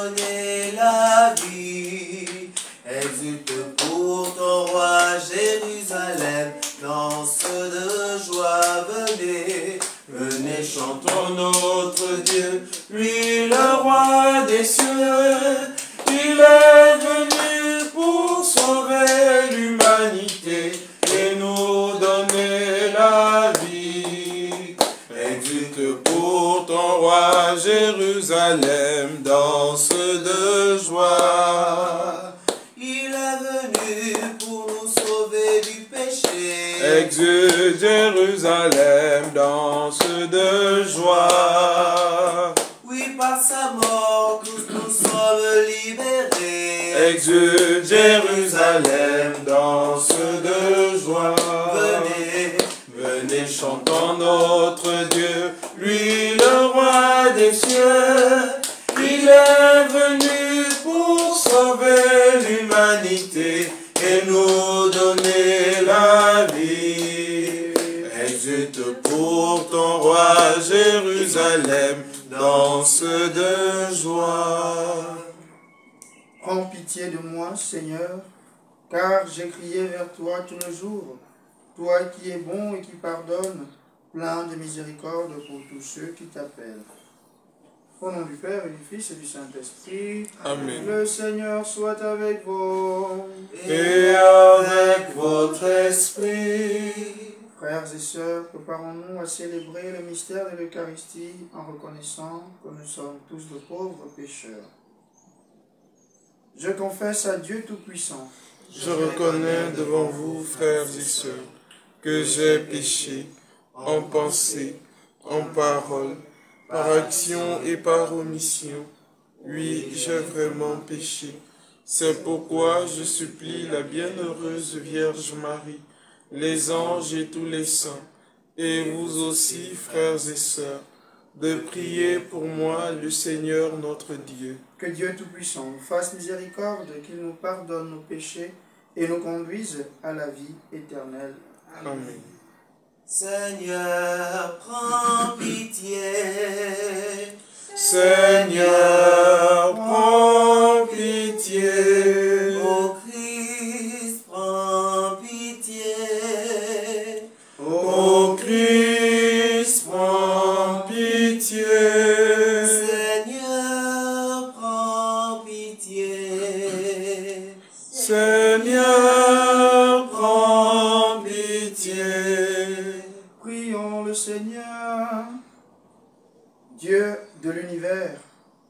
donner la vie. Exulte pour ton roi Jérusalem, danse de joie, venez. Venez, chantons notre Dieu, lui le roi des cieux. Il est venu pour sauver l'humanité et nous donner la vie. Exulte pour ton roi Jérusalem, danse de joie. Il est venu pour nous sauver du péché. Exulte Jérusalem, danse de joie. Oui, par sa mort, tous nous sommes libérés. Exulte Jérusalem, danse de joie. Venez, venez, chantons notre Dieu, lui le roi des cieux. Il est venu pour sauver l'humanité et nous donner la vie. Exulte pour ton roi Jérusalem, danse de joie. Prends pitié de moi, Seigneur, car j'ai crié vers toi tout le jour. Toi qui es bon et qui pardonne, plein de miséricorde pour tous ceux qui t'appellent. Au nom du Père et du Fils et du Saint-Esprit. Amen. Le Seigneur soit avec vous. Et avec votre esprit. Frères et sœurs, préparons-nous à célébrer le mystère de l'Eucharistie en reconnaissant que nous sommes tous de pauvres pécheurs. Je confesse à Dieu Tout-Puissant. Je reconnais devant vous, frères et sœurs, que j'ai péché en pensée, en parole, par action et par omission. Oui, j'ai vraiment péché. C'est pourquoi je supplie la bienheureuse Vierge Marie, les anges et tous les saints, et vous aussi, frères et sœurs, de prier pour moi le Seigneur notre Dieu. Que Dieu Tout-Puissant nous fasse miséricorde, qu'il nous pardonne nos péchés et nous conduise à la vie éternelle. Amen. Seigneur, prends pitié. Seigneur, prends pitié. Ô Christ, prends pitié. Ô Christ, prends pitié. Seigneur, prends pitié. Seigneur, prends pitié. Prions le Seigneur. Dieu de l'univers,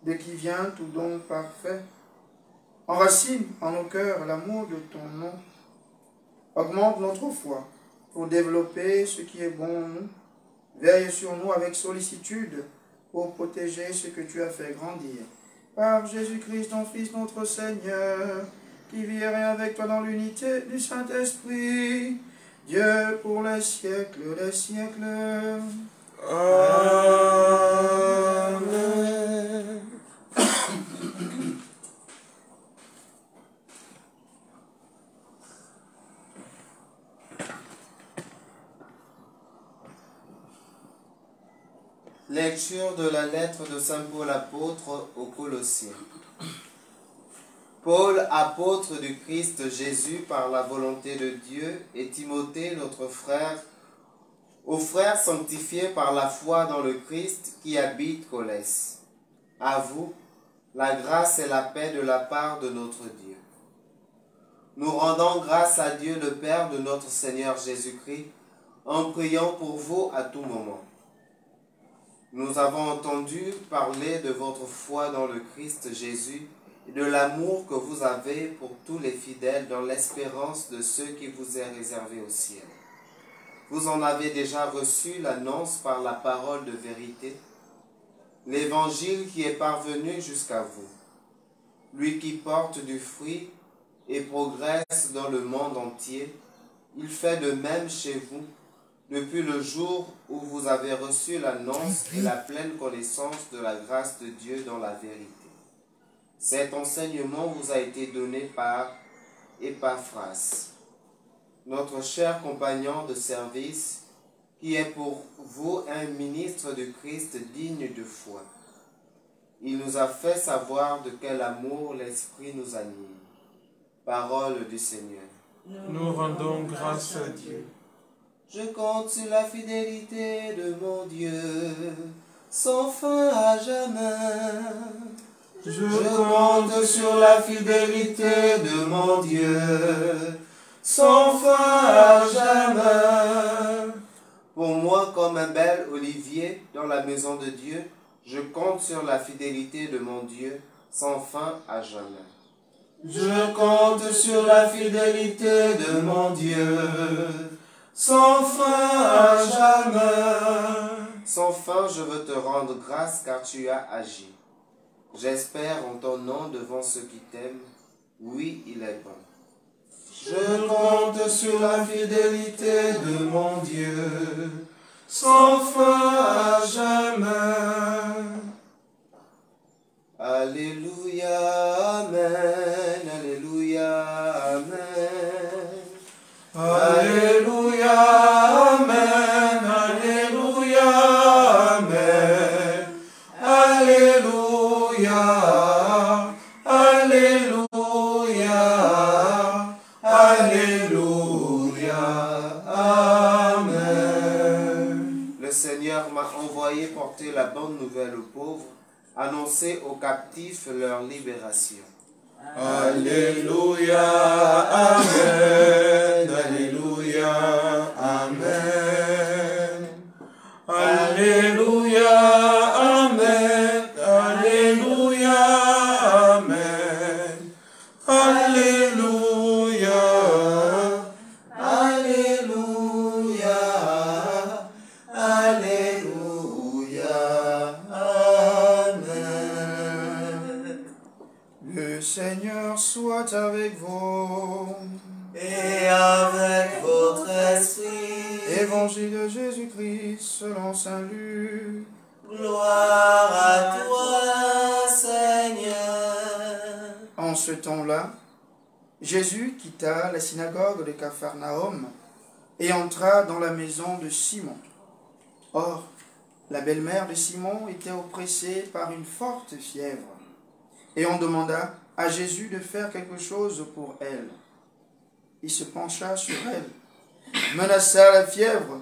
de qui vient tout don parfait, enracine en nos cœurs l'amour de ton nom. Augmente notre foi pour développer ce qui est bon en nous. Veille sur nous avec sollicitude pour protéger ce que tu as fait grandir. Par Jésus-Christ, ton Fils, notre Seigneur, qui vit et règne avec toi dans l'unité du Saint-Esprit, Dieu pour les siècles des siècles. Amen. Lecture de la lettre de Saint Paul apôtre aux Colossiens. Paul, apôtre du Christ Jésus par la volonté de Dieu, et Timothée, notre frère, aux frères sanctifiés par la foi dans le Christ qui habite Colès. À vous, la grâce et la paix de la part de notre Dieu. Nous rendons grâce à Dieu le Père de notre Seigneur Jésus-Christ, en priant pour vous à tout moment. Nous avons entendu parler de votre foi dans le Christ Jésus et de l'amour que vous avez pour tous les fidèles dans l'espérance de ce qui vous est réservé au ciel. Vous en avez déjà reçu l'annonce par la parole de vérité, l'évangile qui est parvenu jusqu'à vous, lui qui porte du fruit et progresse dans le monde entier. Il fait de même chez vous, depuis le jour où vous avez reçu l'annonce et la pleine connaissance de la grâce de Dieu dans la vérité. Cet enseignement vous a été donné par Épaphras, notre cher compagnon de service, qui est pour vous un ministre de Christ digne de foi. Il nous a fait savoir de quel amour l'Esprit nous anime. Parole du Seigneur. Nous rendons grâce à Dieu. Je compte sur la fidélité de mon Dieu, sans fin à jamais. Je compte sur la fidélité de mon Dieu, sans fin à jamais. Pour moi, comme un bel olivier dans la maison de Dieu, je compte sur la fidélité de mon Dieu, sans fin à jamais. Je compte sur la fidélité de mon Dieu, sans fin à jamais. Sans fin, je veux te rendre grâce car tu as agi. J'espère en ton nom devant ceux qui t'aiment. Oui, il est bon. Je compte sur la fidélité de mon Dieu, sans fin à jamais. Alléluia, Amen, Alléluia, Amen. Alléluia, Amen, Alléluia, Amen. Alléluia, Alléluia, Alléluia, Amen. Le Seigneur m'a envoyé porter la bonne nouvelle aux pauvres, annoncer aux captifs leur libération. Alléluia, Amen, Alléluia, Amen. Alléluia, Amen, Alléluia, Amen. Alléluia, Alléluia, Alléluia, Amen. Le Seigneur soit avec vous. Et avec votre esprit. Évangile de Jésus-Christ selon saint Luc. Gloire à toi, Seigneur. En ce temps-là, Jésus quitta la synagogue de Capharnaüm et entra dans la maison de Simon. Or, la belle-mère de Simon était oppressée par une forte fièvre. Et on demanda à Jésus de faire quelque chose pour elle. Il se pencha sur elle, menaça la fièvre,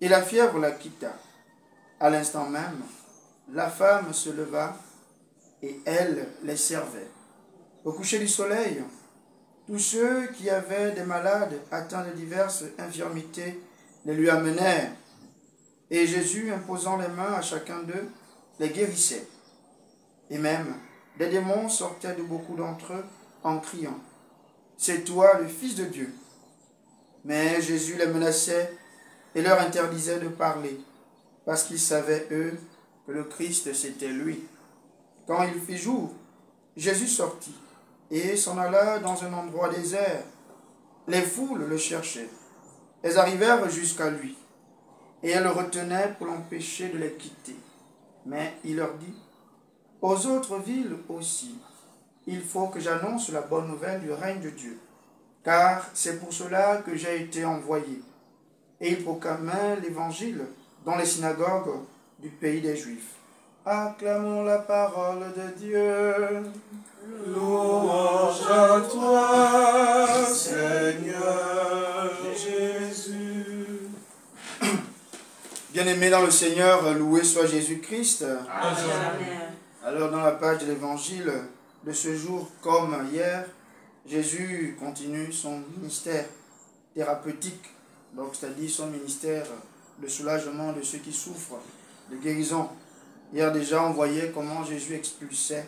et la fièvre la quitta. À l'instant même, la femme se leva, et elle les servait. Au coucher du soleil, tous ceux qui avaient des malades atteints de diverses infirmités les lui amenèrent. Et Jésus, imposant les mains à chacun d'eux, les guérissait. Et même, des démons sortaient de beaucoup d'entre eux en criant, « C'est toi le Fils de Dieu !» Mais Jésus les menaçait et leur interdisait de parler, parce qu'ils savaient, eux, que le Christ c'était lui. Quand il fit jour, Jésus sortit et s'en alla dans un endroit désert. Les foules le cherchaient. Elles arrivèrent jusqu'à lui, et elles le retenaient pour l'empêcher de les quitter. Mais il leur dit, « Aux autres villes aussi, il faut que j'annonce la bonne nouvelle du règne de Dieu, car c'est pour cela que j'ai été envoyé. » Et il proclamait l'évangile dans les synagogues du pays des Juifs. Acclamons la parole de Dieu. Louange à toi, Seigneur Jésus. Bien-aimés dans le Seigneur, loué soit Jésus-Christ. Amen. Alors dans la page de l'évangile de ce jour comme hier, Jésus continue son ministère thérapeutique, donc c'est-à-dire son ministère de soulagement de ceux qui souffrent, de guérison. Hier déjà on voyait comment Jésus expulsait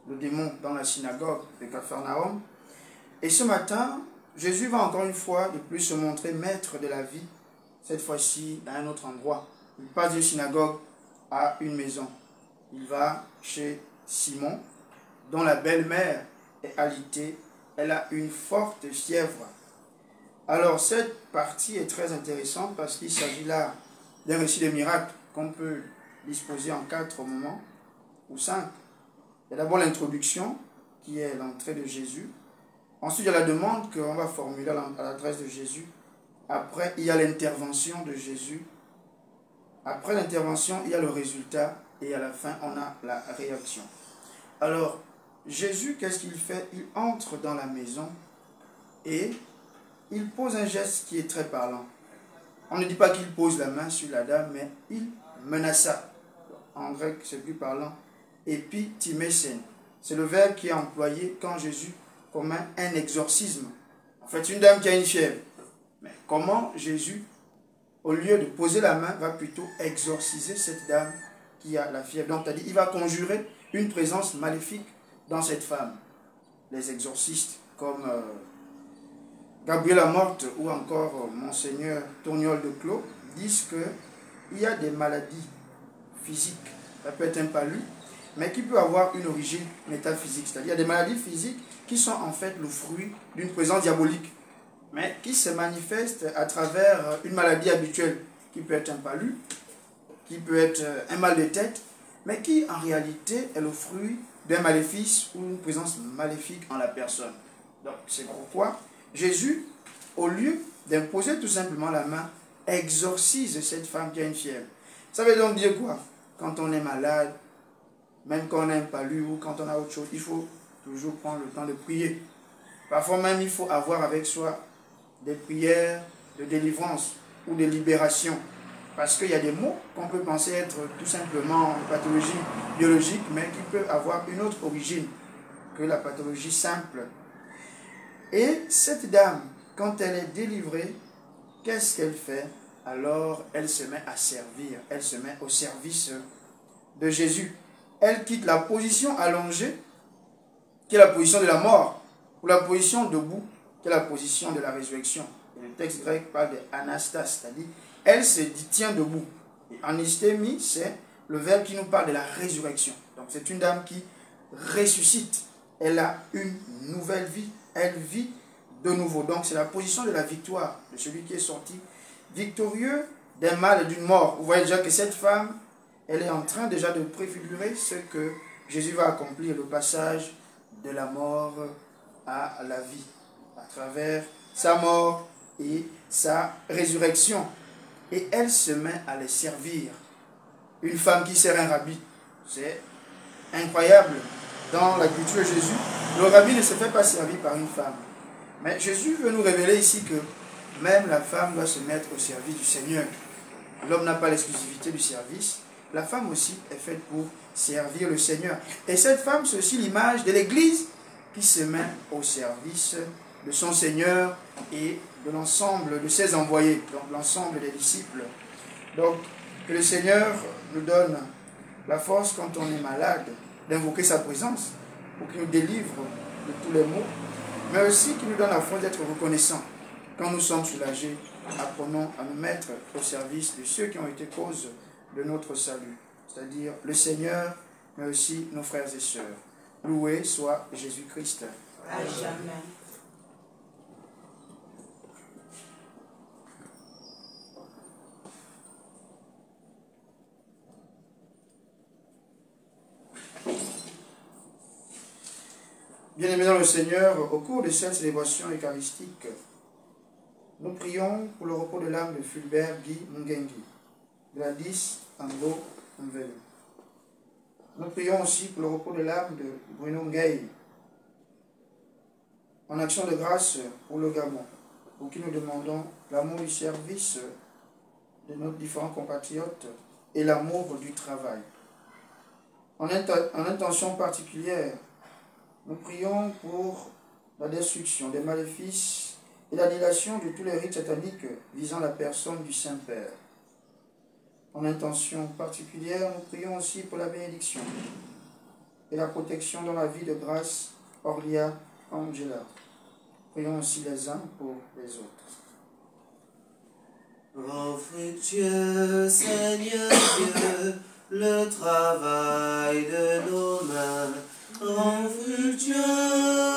le démon dans la synagogue de Capharnaüm. Et ce matin, Jésus va encore une fois de plus se montrer maître de la vie, cette fois-ci à un autre endroit. Il passe d'une synagogue à une maison. Il va chez Simon, dont la belle-mère est alitée. Elle a une forte fièvre. Alors cette partie est très intéressante parce qu'il s'agit là d'un récit de miracle qu'on peut disposer en 4 moments ou 5. Il y a d'abord l'introduction qui est l'entrée de Jésus. Ensuite, il y a la demande qu'on va formuler à l'adresse de Jésus. Après, il y a l'intervention de Jésus. Après l'intervention, il y a le résultat et à la fin, on a la réaction. Alors, Jésus, qu'est-ce qu'il fait? Il entre dans la maison et il pose un geste qui est très parlant. On ne dit pas qu'il pose la main sur la dame, mais il menaça. En grec, c'est plus parlant. Epitimesen. C'est le verbe qui est employé quand Jésus commet un exorcisme. En fait, une dame qui a une fièvre. Mais comment Jésus, au lieu de poser la main, va plutôt exorciser cette dame qui a la fièvre? Donc, il va conjurer une présence maléfique dans cette femme. Les exorcistes comme Gabriel Amorth ou encore Monseigneur Tourniol de Clos disent qu'il y a des maladies physiques, ça peut être un palu, mais qui peut avoir une origine métaphysique. C'est-à-dire des maladies physiques qui sont en fait le fruit d'une présence diabolique, mais qui se manifestent à travers une maladie habituelle, qui peut être un palu, qui peut être un mal de tête, mais qui en réalité est le fruit d'un maléfice ou une présence maléfique en la personne. Donc c'est pourquoi Jésus, au lieu d'imposer tout simplement la main, exorcise cette femme qui a une fièvre. Ça veut donc dire quoi? Quand on est malade, même quand on a un palu ou quand on a autre chose, il faut toujours prendre le temps de prier. Parfois même, il faut avoir avec soi des prières de délivrance ou de libération. Parce qu'il y a des mots qu'on peut penser être tout simplement une pathologie biologique, mais qui peut avoir une autre origine que la pathologie simple. Et cette dame, quand elle est délivrée, qu'est-ce qu'elle fait? Alors, elle se met à servir, elle se met au service de Jésus. Elle quitte la position allongée, qui est la position de la mort, ou la position debout, qui est la position de la résurrection. Et le texte grec parle d'anastase, c'est-à-dire elle se tient debout. Et anistémie, c'est le verbe qui nous parle de la résurrection. Donc c'est une dame qui ressuscite. Elle a une nouvelle vie. Elle vit de nouveau. Donc c'est la position de la victoire, de celui qui est sorti victorieux d'un mal et d'une mort. Vous voyez déjà que cette femme, elle est en train déjà de préfigurer ce que Jésus va accomplir, le passage de la mort à la vie, à travers sa mort et sa résurrection. Et elle se met à les servir. Une femme qui sert un rabbi, c'est incroyable. Dans la culture de Jésus, le rabbi ne se fait pas servir par une femme. Mais Jésus veut nous révéler ici que même la femme doit se mettre au service du Seigneur. L'homme n'a pas l'exclusivité du service. La femme aussi est faite pour servir le Seigneur. Et cette femme, c'est aussi l'image de l'Église qui se met au service de son Seigneur et de l'ensemble de ses envoyés, donc l'ensemble des disciples. Donc, que le Seigneur nous donne la force quand on est malade d'invoquer sa présence pour qu'il nous délivre de tous les maux, mais aussi qu'il nous donne la force d'être reconnaissants. Quand nous sommes soulagés, apprenons à nous mettre au service de ceux qui ont été cause de notre salut, c'est-à-dire le Seigneur, mais aussi nos frères et sœurs. Loué soit Jésus-Christ. À jamais. Bien-aimés dans le Seigneur, au cours de cette célébration eucharistique, nous prions pour le repos de l'âme de Fulbert Guy Mungengi, Gladys Ango Mvelu. Nous prions aussi pour le repos de l'âme de Bruno Ngei, en action de grâce pour le Gabon, pour qui nous demandons l'amour du service de nos différents compatriotes et l'amour du travail. En intention particulière, nous prions pour la destruction des maléfices et l'annulation de tous les rites sataniques visant la personne du Saint-Père. En intention particulière, nous prions aussi pour la bénédiction et la protection dans la vie de grâce Orlia Angela. Prions aussi les uns pour les autres. Rends fructueux, Seigneur Dieu, le travail de nos mains. Rends fructueux,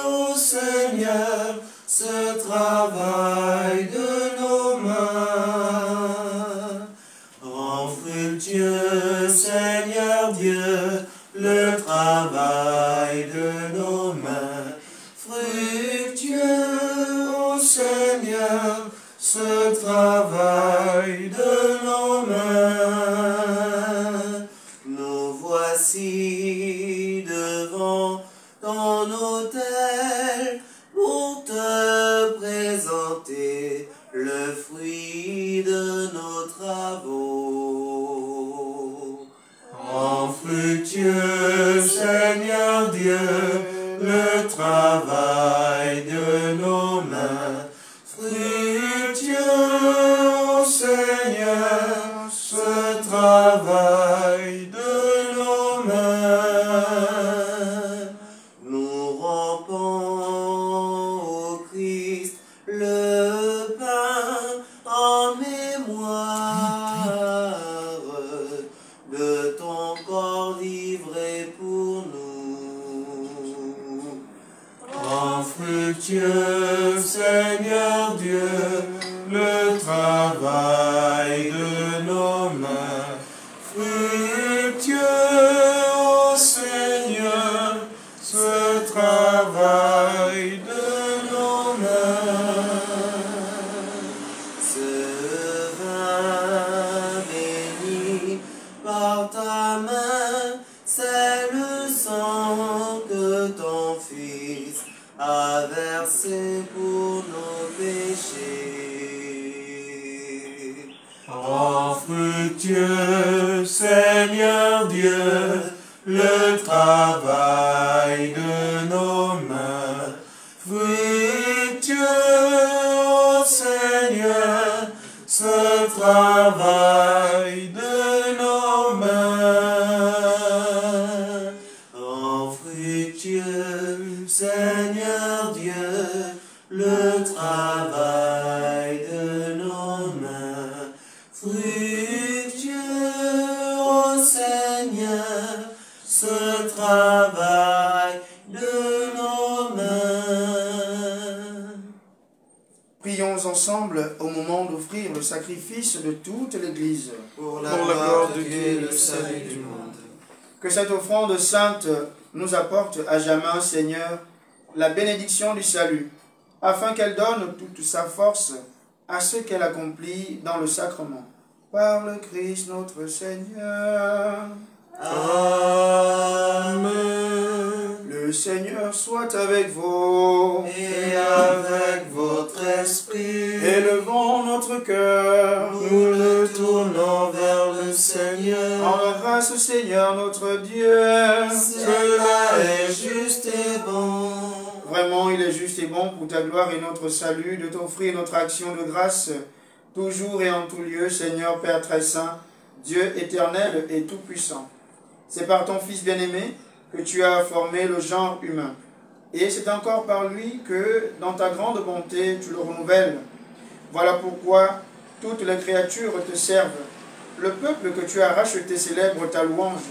ô Seigneur, ce travail de nos mains. Rends fructueux, Seigneur Dieu, le travail de nos mains. Fructueux, ô Seigneur, ce travail de nos mains. Nous devant ton autel pour te présenter le fruit de nos travaux. Rends fructueux, Seigneur Dieu, le travail de nos mains. Fructueux, ô Seigneur, ce travail de nos mains. Nous rampons au Christ le pain en mémoire de ton corps livré pour nous. Rends fructueux, Seigneur Dieu, le travail de nos mains. Fructueux, ô Seigneur, ce travail de nos mains. Ce vin béni par ta main, c'est le sang que ton Fils a versé pour nos péchés. Rends fructueux, Seigneur Dieu, le travail de nos mains. Fructueux, ô Seigneur, ce travail de nos mains. Rends fructueux, Seigneur Dieu, le travail de nos mains. Fructueux, ô Seigneur, ce travail de nos mains. Prions ensemble au moment d'offrir le sacrifice de toute l'Église. Pour la gloire de Dieu et le salut du monde. Que cette offrande sainte nous apporte à jamais, Seigneur, la bénédiction du salut, afin qu'elle donne toute sa force à ce qu'elle accomplit dans le sacrement. Par le Christ notre Seigneur. Amen. Le Seigneur soit avec vous. Et avec votre esprit. Élevons notre cœur. Nous le tournons vers le Seigneur. En grâce, Seigneur notre Dieu. Cela est juste et bon. Vraiment, il est juste et bon pour ta gloire et notre salut de t'offrir notre action de grâce, toujours et en tout lieu, Seigneur Père très saint, Dieu éternel et tout-puissant. C'est par ton Fils bien-aimé que tu as formé le genre humain. Et c'est encore par lui que, dans ta grande bonté, tu le renouvelles. Voilà pourquoi toutes les créatures te servent. Le peuple que tu as racheté célèbre ta louange.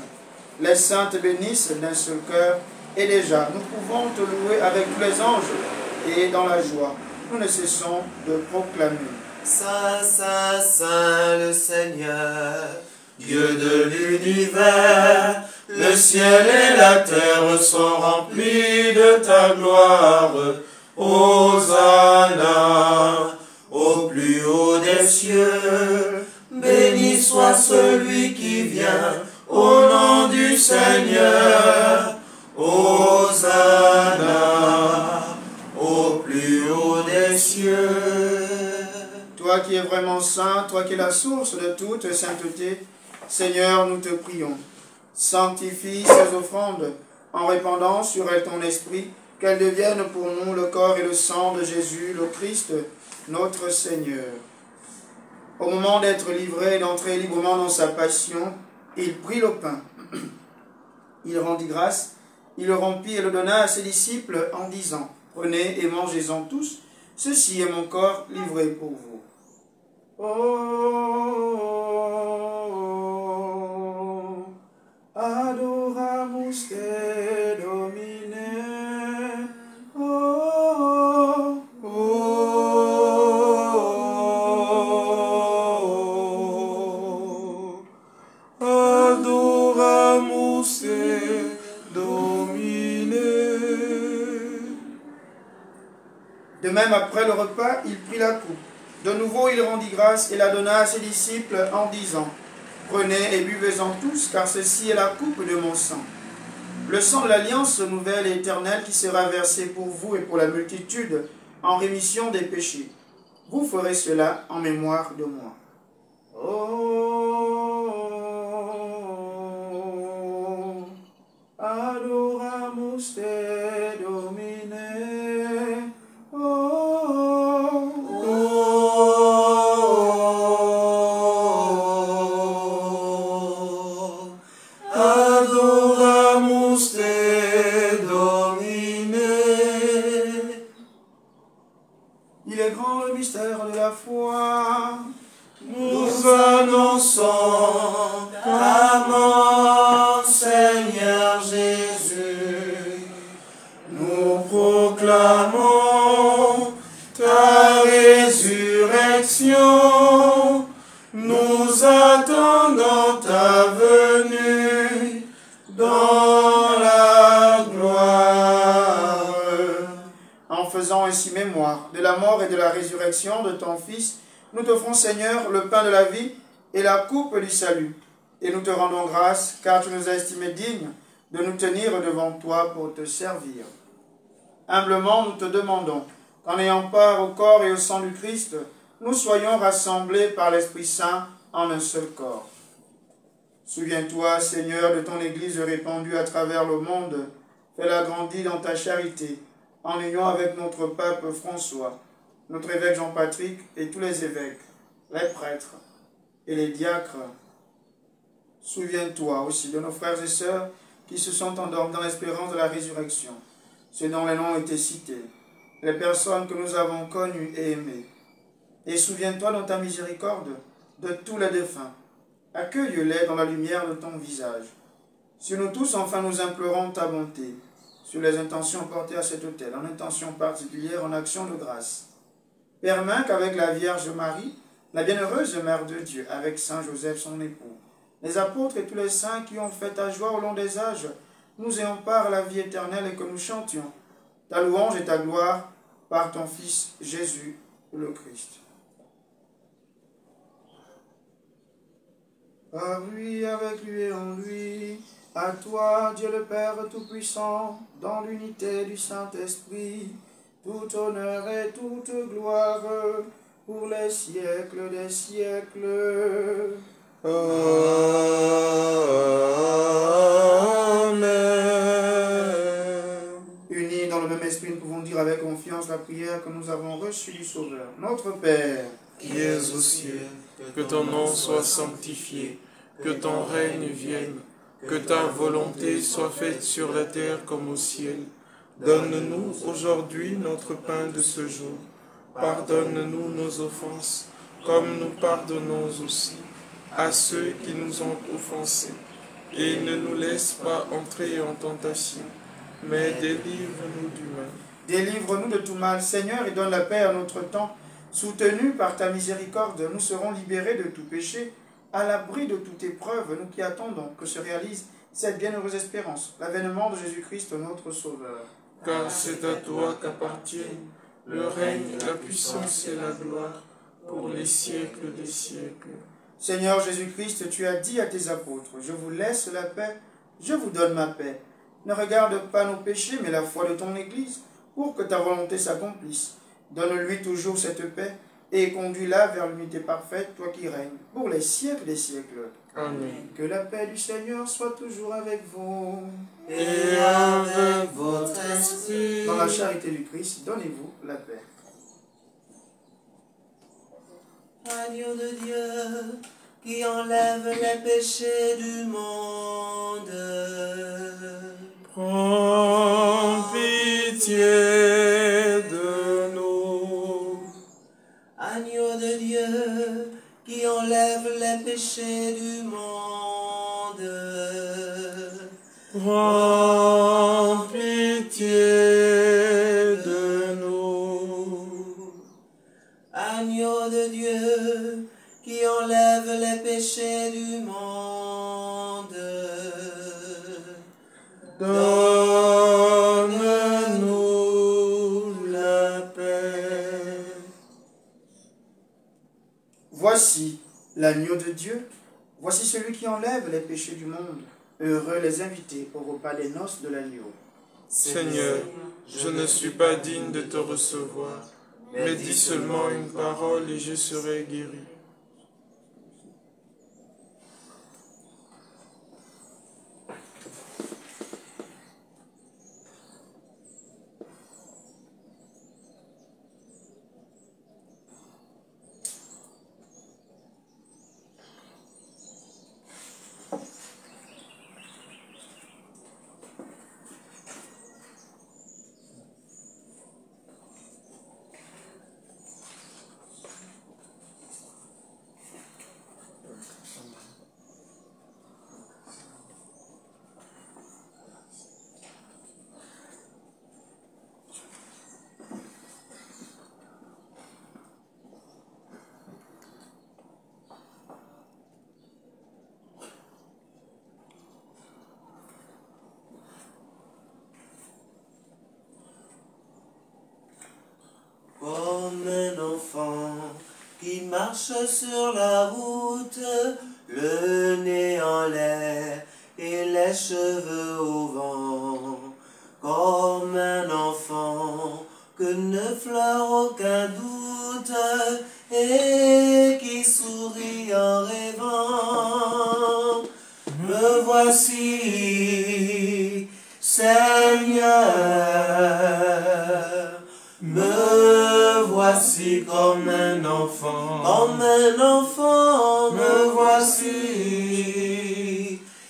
Les saints te bénissent d'un seul cœur. Et déjà, nous pouvons te louer avec tous les anges. Et dans la joie, nous ne cessons de proclamer. Saint, Saint, Saint le Seigneur, Dieu de l'univers, le ciel et la terre sont remplis de ta gloire. Hosanna, au plus haut des cieux, béni soit celui qui vient au nom du Seigneur. Hosanna, au plus haut des cieux. Toi qui es vraiment saint, toi qui es la source de toute sainteté, Seigneur, nous te prions. Sanctifie ces offrandes en répandant sur elles ton esprit, qu'elles deviennent pour nous le corps et le sang de Jésus, le Christ, notre Seigneur. Au moment d'être livré et d'entrer librement dans sa passion, il prit le pain. Il rendit grâce, il le rompit et le donna à ses disciples en disant, « Prenez et mangez-en tous, ceci est mon corps livré pour vous. » Oh, adoramus te Domine. Oh, oh, adoramus te Domine. De même, après le repas, il prit la coupe. De nouveau, il rendit grâce et la donna à ses disciples en disant, « Prenez et buvez-en tous, car ceci est la coupe de mon sang, le sang de l'alliance nouvelle et éternelle qui sera versé pour vous et pour la multitude en rémission des péchés. Vous ferez cela en mémoire de moi. Oh, adoramus te, Domine. Adoramus te, Domine. Il est grand le mystère de la foi. Nous annonçons ta mort, Seigneur Jésus. Nous proclamons ta résurrection. Nous attendons ta venue dans la gloire. En faisant ainsi mémoire de la mort et de la résurrection de ton Fils, nous t'offrons, Seigneur, le pain de la vie et la coupe du salut. Et nous te rendons grâce, car tu nous as estimés dignes de nous tenir devant toi pour te servir. Humblement, nous te demandons qu'en ayant part au corps et au sang du Christ, nous soyons rassemblés par l'Esprit Saint en un seul corps. Souviens-toi, Seigneur, de ton Église répandue à travers le monde. Fais-la grandir dans ta charité, en union avec notre pape François, notre évêque Jean-Patrick et tous les évêques, les prêtres et les diacres. Souviens-toi aussi de nos frères et sœurs qui se sont endormis dans l'espérance de la résurrection, ceux dont les noms ont été cités, les personnes que nous avons connues et aimées. Et souviens-toi dans ta miséricorde de tous les défunts. Accueille-les dans la lumière de ton visage. Sur nous tous, enfin, nous implorons ta bonté, sur les intentions portées à cet autel, en intention particulière, en action de grâce. Permets qu'avec la Vierge Marie, la bienheureuse Mère de Dieu, avec Saint Joseph son époux, les apôtres et tous les saints qui ont fait ta joie au long des âges, nous ayons part à la vie éternelle et que nous chantions ta louange et ta gloire par ton Fils Jésus le Christ. Par lui, avec lui et en lui, à toi, Dieu le Père Tout-Puissant, dans l'unité du Saint-Esprit, tout honneur et toute gloire pour les siècles des siècles. Amen. Unis dans le même esprit, nous pouvons dire avec confiance la prière que nous avons reçue du Sauveur. Notre Père, Qui es aux cieux, que ton nom soit sanctifié, que ton règne vienne, que ta volonté soit faite sur la terre comme au ciel. Donne-nous aujourd'hui notre pain de ce jour. Pardonne-nous nos offenses, comme nous pardonnons aussi à ceux qui nous ont offensés. Et ne nous laisse pas entrer en tentation, mais délivre-nous du mal. délivre-nous de tout mal, Seigneur, et donne la paix à notre temps. Soutenus par ta miséricorde, nous serons libérés de tout péché, à l'abri de toute épreuve, nous qui attendons que se réalise cette bienheureuse espérance, l'avènement de Jésus-Christ, notre Sauveur. Car c'est à toi qu'appartiennent le règne, la puissance et la gloire pour les siècles des siècles. Seigneur Jésus-Christ, tu as dit à tes apôtres, je vous laisse la paix, je vous donne ma paix. Ne regarde pas nos péchés, mais la foi de ton Église, pour que ta volonté s'accomplisse. Donne-lui toujours cette paix, et conduis-la vers l'unité parfaite, toi qui règnes, pour les siècles des siècles. Amen. Que la paix du Seigneur soit toujours avec vous. Et avec votre esprit. Dans la charité du Christ, donnez-vous la paix. Agneau de Dieu, qui enlève les péchés du monde, Prends pitié de nous. Agneau de Dieu, qui enlève les péchés du monde, Prends pitié de nous. Agneau de Dieu, qui enlève les péchés du monde, Donne-nous la paix. Voici l'agneau de Dieu, voici celui qui enlève les péchés du monde. Heureux les invités au repas des noces de l'agneau. Seigneur, je ne suis pas digne de te recevoir, mais dis seulement une parole et je serai guéri. Comme un enfant qui marche sur la route, le nez en l'air et les cheveux au vent. Comme un enfant que ne fleure aucun doute et qui sourit en rêvant. Me voici, Seigneur. Me voici comme un enfant, me voici,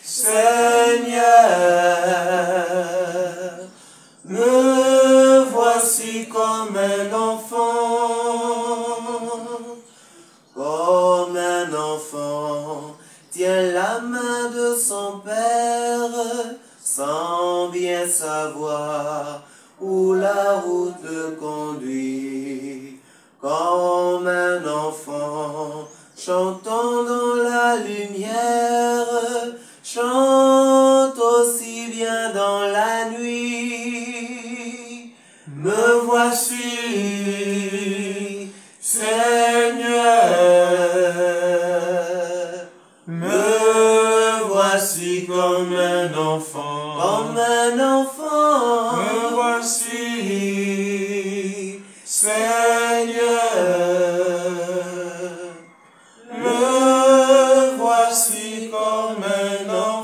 Seigneur. Me voici comme un enfant, tient la main de son père, sans bien savoir où la route le conduit. Comme un enfant, chantant dans la lumière, chante aussi bien dans la nuit. Me voici, Seigneur. Me voici comme un enfant, me voici, Seigneur. Me voici comme un enfant.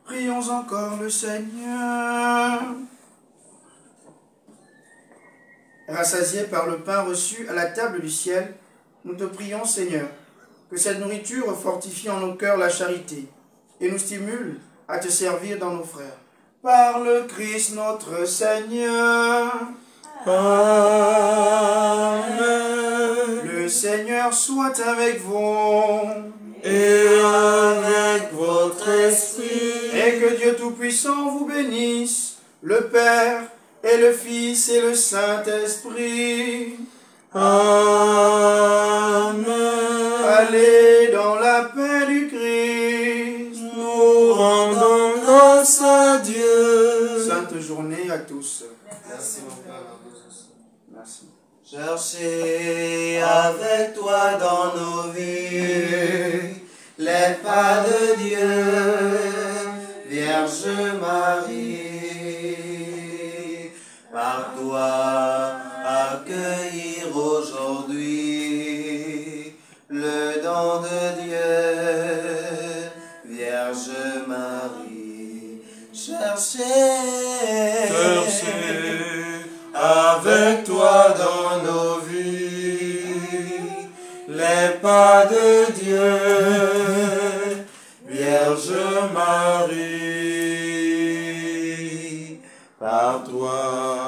Prions encore le Seigneur. Rassasiés par le pain reçu à la table du ciel, nous te prions, Seigneur, que cette nourriture fortifie en nos cœurs la charité et nous stimule à te servir dans nos frères. Par le Christ notre Seigneur. Amen. Le Seigneur soit avec vous. Et avec votre esprit. Et que Dieu Tout-Puissant vous bénisse, le Père et le Fils et le Saint-Esprit. Amen. Allez dans la paix du Christ. Nous rendons grâce à Dieu. Sainte journée à tous. Merci mon Père, à vous aussi. Merci. Cherchez avec toi dans nos vies les pas de Dieu, Vierge Marie. Par toi accueillir aujourd'hui le don de Dieu, Vierge Marie. Cherchez Avec toi dans nos vies de Dieu, Vierge Marie, par toi